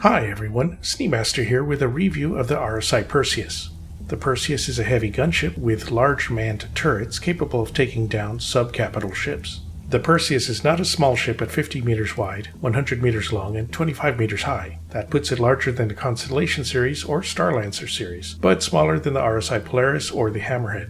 Hi everyone, Sneemaster here with a review of the RSI Perseus. The Perseus is a heavy gunship with large manned turrets capable of taking down sub-capital ships. The Perseus is not a small ship at 50 meters wide, 100 meters long, and 25 meters high. That puts it larger than the Constellation series or Starlancer series, but smaller than the RSI Polaris or the Hammerhead.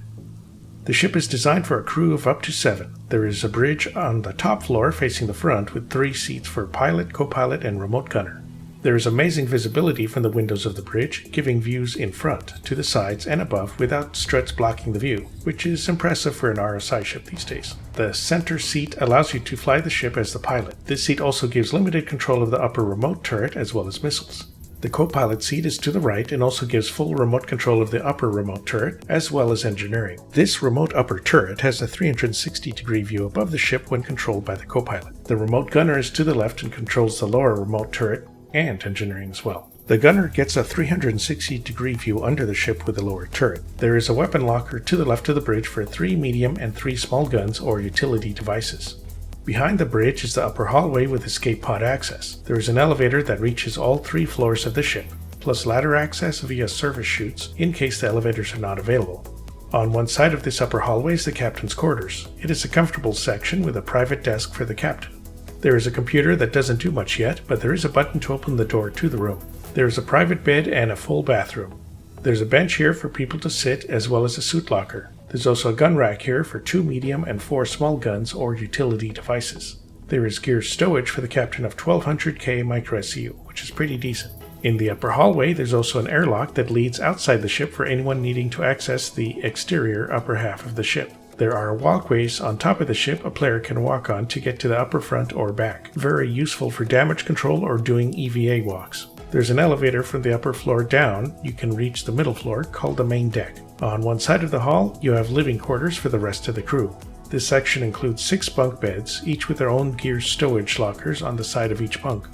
The ship is designed for a crew of up to 7. There is a bridge on the top floor facing the front with 3 seats for pilot, co-pilot, and remote gunner. There is amazing visibility from the windows of the bridge, giving views in front, to the sides, and above without struts blocking the view, which is impressive for an RSI ship these days. The center seat allows you to fly the ship as the pilot. This seat also gives limited control of the upper remote turret as well as missiles. The co-pilot seat is to the right and also gives full remote control of the upper remote turret as well as engineering. This remote upper turret has a 360-degree view above the ship when controlled by the co-pilot. The remote gunner is to the left and controls the lower remote turret and engineering as well. The gunner gets a 360-degree view under the ship with the lower turret. There is a weapon locker to the left of the bridge for 3 medium and 3 small guns or utility devices. Behind the bridge is the upper hallway with escape pod access. There is an elevator that reaches all 3 floors of the ship, plus ladder access via service chutes in case the elevators are not available. On one side of this upper hallway is the captain's quarters. It is a comfortable section with a private desk for the captain. There is a computer that doesn't do much yet, but there is a button to open the door to the room. There is a private bed and a full bathroom. There's a bench here for people to sit as well as a suit locker. There's also a gun rack here for 2 medium and 4 small guns or utility devices. There is gear stowage for the captain of 1200K micro SCU, which is pretty decent. In the upper hallway, there's also an airlock that leads outside the ship for anyone needing to access the exterior upper half of the ship. There are walkways on top of the ship a player can walk on to get to the upper front or back. Very useful for damage control or doing EVA walks. There's an elevator from the upper floor down. You can reach the middle floor, called the main deck. On one side of the hall, you have living quarters for the rest of the crew. This section includes 6 bunk beds, each with their own gear stowage lockers on the side of each bunk.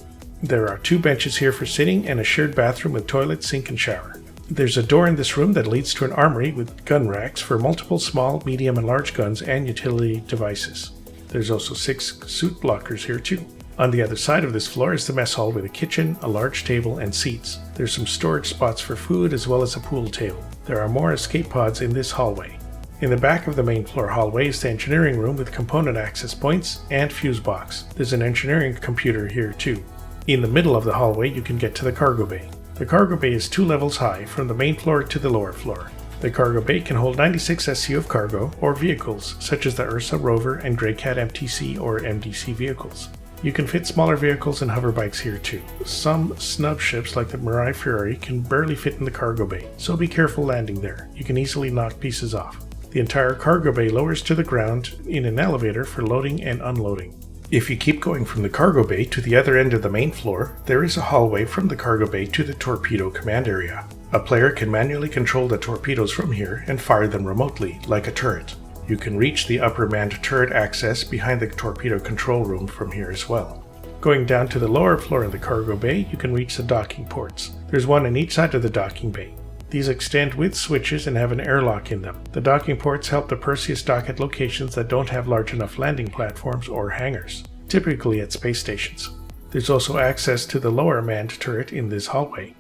There are 2 benches here for sitting and a shared bathroom with toilet, sink, and shower. There's a door in this room that leads to an armory with gun racks for multiple small, medium, and large guns and utility devices. There's also 6 suit lockers here too. On the other side of this floor is the mess hall with a kitchen, a large table, and seats. There's some storage spots for food as well as a pool table. There are more escape pods in this hallway. In the back of the main floor hallway is the engineering room with component access points and fuse box. There's an engineering computer here too. In the middle of the hallway you can get to the cargo bay. The cargo bay is 2 levels high from the main floor to the lower floor. The cargo bay can hold 96 SCU of cargo or vehicles such as the Ursa Rover and Greycat MTC or MDC vehicles. You can fit smaller vehicles and hover bikes here too. Some snub ships like the Mirai Fury can barely fit in the cargo bay, so be careful landing there. You can easily knock pieces off. The entire cargo bay lowers to the ground in an elevator for loading and unloading. If you keep going from the cargo bay to the other end of the main floor, there is a hallway from the cargo bay to the torpedo command area. A player can manually control the torpedoes from here and fire them remotely, like a turret. You can reach the upper manned turret access behind the torpedo control room from here as well. Going down to the lower floor of the cargo bay, you can reach the docking ports. There's one on each side of the docking bay. These extend with switches and have an airlock in them. The docking ports help the Perseus dock at locations that don't have large enough landing platforms or hangars, typically at space stations. There's also access to the lower manned turret in this hallway.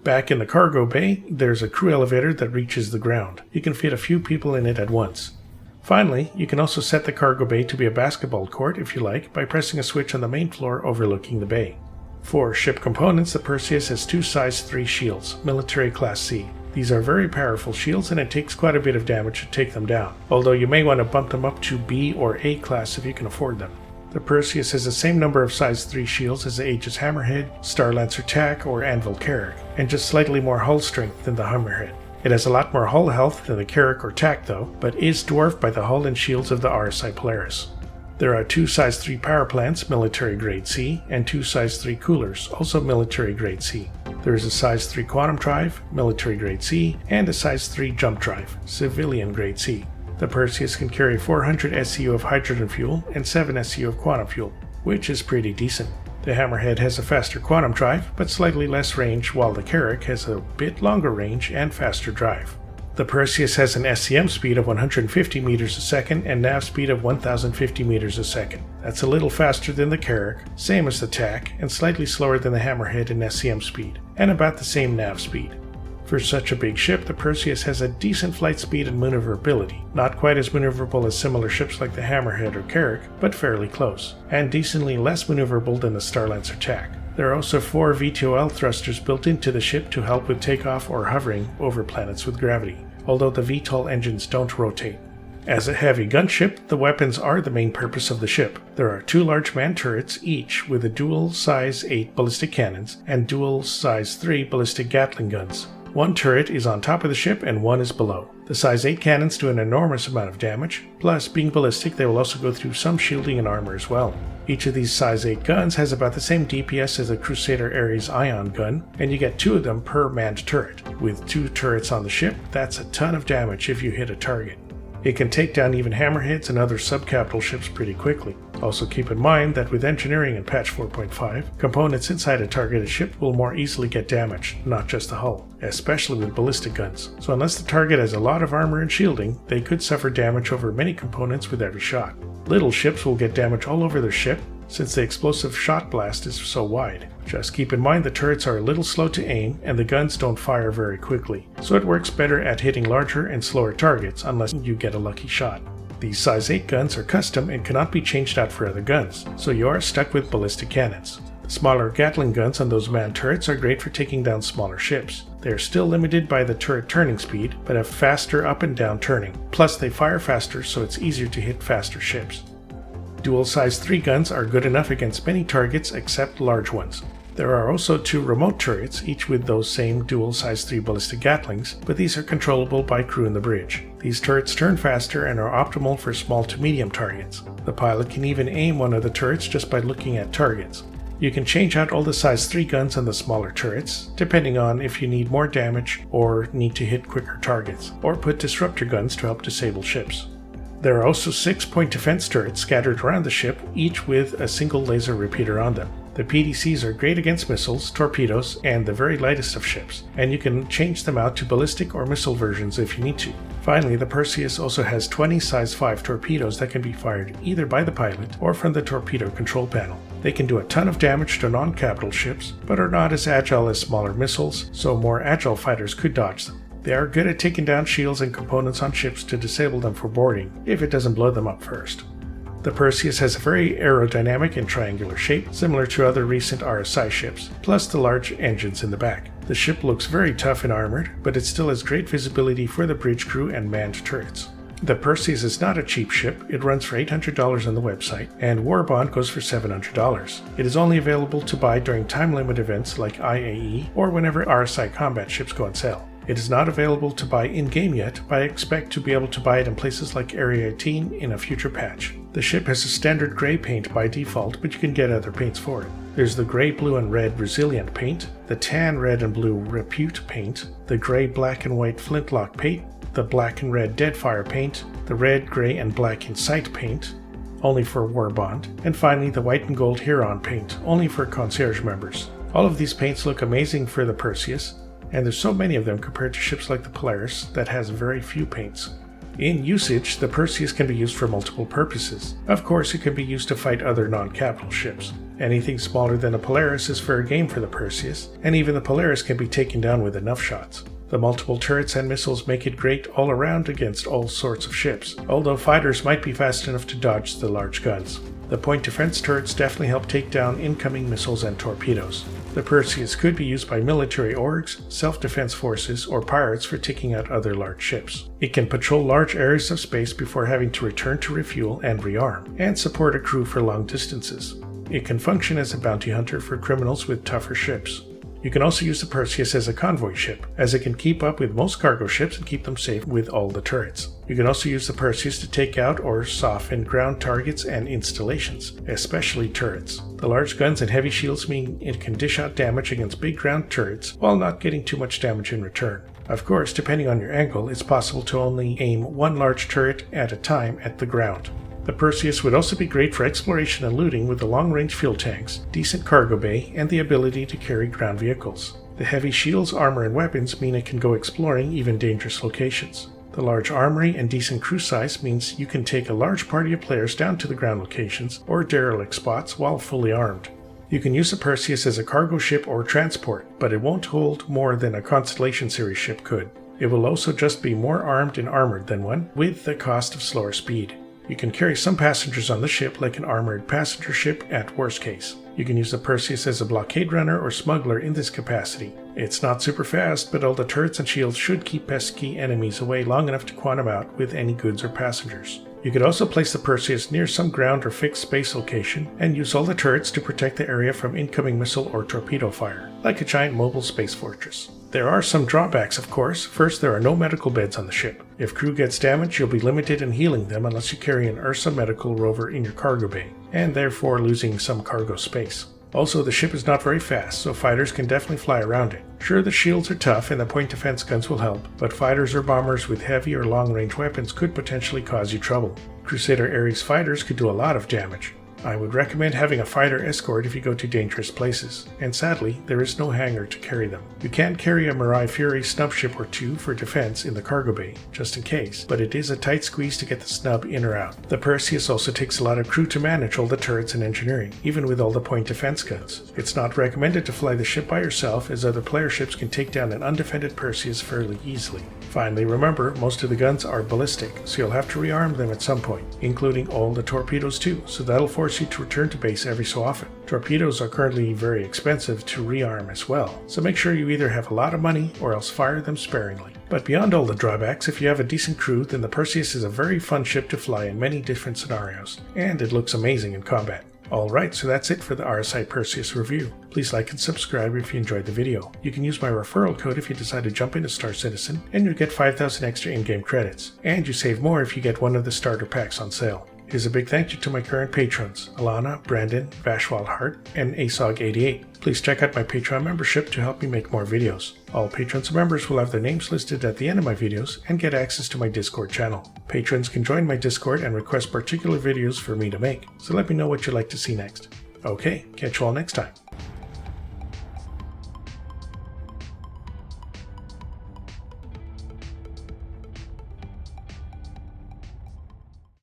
Back in the cargo bay, there's a crew elevator that reaches the ground. You can fit a few people in it at once. Finally, you can also set the cargo bay to be a basketball court if you like by pressing a switch on the main floor overlooking the bay. For ship components, the Perseus has 2 size 3 shields, military class C. These are very powerful shields and it takes quite a bit of damage to take them down, although you may want to bump them up to B or A class if you can afford them. The Perseus has the same number of size 3 shields as the Aegis Hammerhead, Starlancer TAC, or Anvil Carrack, and just slightly more hull strength than the Hammerhead. It has a lot more hull health than the Carrack or TAC though, but is dwarfed by the hull and shields of the RSI Polaris. There are 2 size 3 power plants, military grade C, and 2 size 3 coolers, also military grade C. There is a size 3 quantum drive, military grade C, and a size 3 jump drive, civilian grade C. The Perseus can carry 400 SCU of hydrogen fuel and 7 SCU of quantum fuel, which is pretty decent. The Hammerhead has a faster quantum drive, but slightly less range, while the Carrack has a bit longer range and faster drive. The Perseus has an SCM speed of 150 meters a second and nav speed of 1050 meters a second. That's a little faster than the Carrack, same as the TAC, and slightly slower than the Hammerhead in SCM speed, and about the same nav speed. For such a big ship, the Perseus has a decent flight speed and maneuverability, not quite as maneuverable as similar ships like the Hammerhead or Carrack, but fairly close, and decently less maneuverable than the Starlancer TAC. There are also 4 VTOL thrusters built into the ship to help with takeoff or hovering over planets with gravity, although the VTOL engines don't rotate. As a heavy gunship, the weapons are the main purpose of the ship. There are 2 large man turrets, each with a dual size 8 ballistic cannons and dual size 3 ballistic Gatling guns. 1 turret is on top of the ship and 1 is below. The size 8 cannons do an enormous amount of damage, plus being ballistic they will also go through some shielding and armor as well. Each of these size 8 guns has about the same DPS as a Crusader Ares ion gun, and you get 2 of them per manned turret. With 2 turrets on the ship, that's a ton of damage if you hit a target. It can take down even hammerheads and other subcapital ships pretty quickly. Also keep in mind that with engineering in patch 4.5, components inside a targeted ship will more easily get damaged, not just the hull, especially with ballistic guns. So unless the target has a lot of armor and shielding, they could suffer damage over many components with every shot. Little ships will get damage all over their ship, since the explosive shot blast is so wide. Just keep in mind the turrets are a little slow to aim and the guns don't fire very quickly, so it works better at hitting larger and slower targets unless you get a lucky shot. These size 8 guns are custom and cannot be changed out for other guns, so you are stuck with ballistic cannons. The smaller Gatling guns on those manned turrets are great for taking down smaller ships. They are still limited by the turret turning speed, but have faster up and down turning. Plus they fire faster, so it's easier to hit faster ships. Dual size 3 guns are good enough against many targets except large ones. There are also 2 remote turrets, each with those same dual size 3 ballistic Gatlings, but these are controllable by crew in the bridge. These turrets turn faster and are optimal for small to medium targets. The pilot can even aim one of the turrets just by looking at targets. You can change out all the size 3 guns on the smaller turrets, depending on if you need more damage or need to hit quicker targets, or put disruptor guns to help disable ships. There are also 6 point defense turrets scattered around the ship, each with a single laser repeater on them. The PDCs are great against missiles, torpedoes, and the very lightest of ships, and you can change them out to ballistic or missile versions if you need to. Finally, the Perseus also has 20 size 5 torpedoes that can be fired either by the pilot or from the torpedo control panel. They can do a ton of damage to non-capital ships, but are not as agile as smaller missiles, so more agile fighters could dodge them. They are good at taking down shields and components on ships to disable them for boarding, if it doesn't blow them up first. The Perseus has a very aerodynamic and triangular shape, similar to other recent RSI ships, plus the large engines in the back. The ship looks very tough and armored, but it still has great visibility for the bridge crew and manned turrets. The Perseus is not a cheap ship. It runs for $800 on the website, and Warbond goes for $700. It is only available to buy during time limit events like IAE or whenever RSI combat ships go on sale. It is not available to buy in-game yet, but I expect to be able to buy it in places like Area 18 in a future patch. The ship has a standard gray paint by default, but you can get other paints for it. There's the gray, blue, and red Resilient paint, the tan, red, and blue Repute paint, the gray, black, and white Flintlock paint, the black and red Deadfire paint, the red, gray, and black Insight paint, only for Warbond, and finally the white and gold Huron paint, only for concierge members. All of these paints look amazing for the Perseus, and there's so many of them compared to ships like the Polaris that has very few paints. In usage, the Perseus can be used for multiple purposes. Of course, it can be used to fight other non-capital ships. Anything smaller than a Polaris is fair game for the Perseus, and even the Polaris can be taken down with enough shots. The multiple turrets and missiles make it great all around against all sorts of ships, although fighters might be fast enough to dodge the large guns. The point defense turrets definitely help take down incoming missiles and torpedoes. The Perseus could be used by military orgs, self-defense forces, or pirates for taking out other large ships. It can patrol large areas of space before having to return to refuel and rearm, and support a crew for long distances. It can function as a bounty hunter for criminals with tougher ships. You can also use the Perseus as a convoy ship, as it can keep up with most cargo ships and keep them safe with all the turrets. You can also use the Perseus to take out or soften ground targets and installations, especially turrets. The large guns and heavy shields mean it can dish out damage against big ground turrets while not getting too much damage in return. Of course, depending on your angle, it's possible to only aim one large turret at a time at the ground. The Perseus would also be great for exploration and looting with the long-range fuel tanks, decent cargo bay, and the ability to carry ground vehicles. The heavy shields, armor, and weapons mean it can go exploring even dangerous locations. The large armory and decent crew size means you can take a large party of players down to the ground locations or derelict spots while fully armed. You can use the Perseus as a cargo ship or transport, but it won't hold more than a Constellation series ship could. It will also just be more armed and armored than one, with the cost of slower speed. You can carry some passengers on the ship like an armored passenger ship at worst case. You can use the Perseus as a blockade runner or smuggler in this capacity. It's not super fast, but all the turrets and shields should keep pesky enemies away long enough to quantum out with any goods or passengers. You could also place the Perseus near some ground or fixed space location and use all the turrets to protect the area from incoming missile or torpedo fire, like a giant mobile space fortress. There are some drawbacks, of course. First, there are no medical beds on the ship. If crew gets damaged, you'll be limited in healing them unless you carry an Ursa medical rover in your cargo bay, and therefore losing some cargo space. Also, the ship is not very fast, so fighters can definitely fly around it. Sure, the shields are tough and the point defense guns will help, but fighters or bombers with heavy or long-range weapons could potentially cause you trouble. Crusader Ares fighters could do a lot of damage. I would recommend having a fighter escort if you go to dangerous places, and sadly, there is no hangar to carry them. You can carry a Mirai Fury snub ship or two for defense in the cargo bay, just in case, but it is a tight squeeze to get the snub in or out. The Perseus also takes a lot of crew to manage all the turrets and engineering, even with all the point defense guns. It's not recommended to fly the ship by yourself, as other player ships can take down an undefended Perseus fairly easily. Finally, remember, most of the guns are ballistic, so you'll have to rearm them at some point, including all the torpedoes too, so that'll force you to return to base every so often. Torpedoes are currently very expensive to rearm as well, so make sure you either have a lot of money or else fire them sparingly. But beyond all the drawbacks, if you have a decent crew, then the Perseus is a very fun ship to fly in many different scenarios, and it looks amazing in combat. Alright, so that's it for the RSI Perseus review. Please like and subscribe if you enjoyed the video. You can use my referral code if you decide to jump into Star Citizen, and you'll get 5,000 extra in-game credits. And you save more if you get one of the starter packs on sale. Here's a big thank you to my current patrons, Alana, Brandon, Vashwald Hart, and ASOG88. Please check out my Patreon membership to help me make more videos. All patrons and members will have their names listed at the end of my videos and get access to my Discord channel. Patrons can join my Discord and request particular videos for me to make, so let me know what you'd like to see next. Okay, catch you all next time.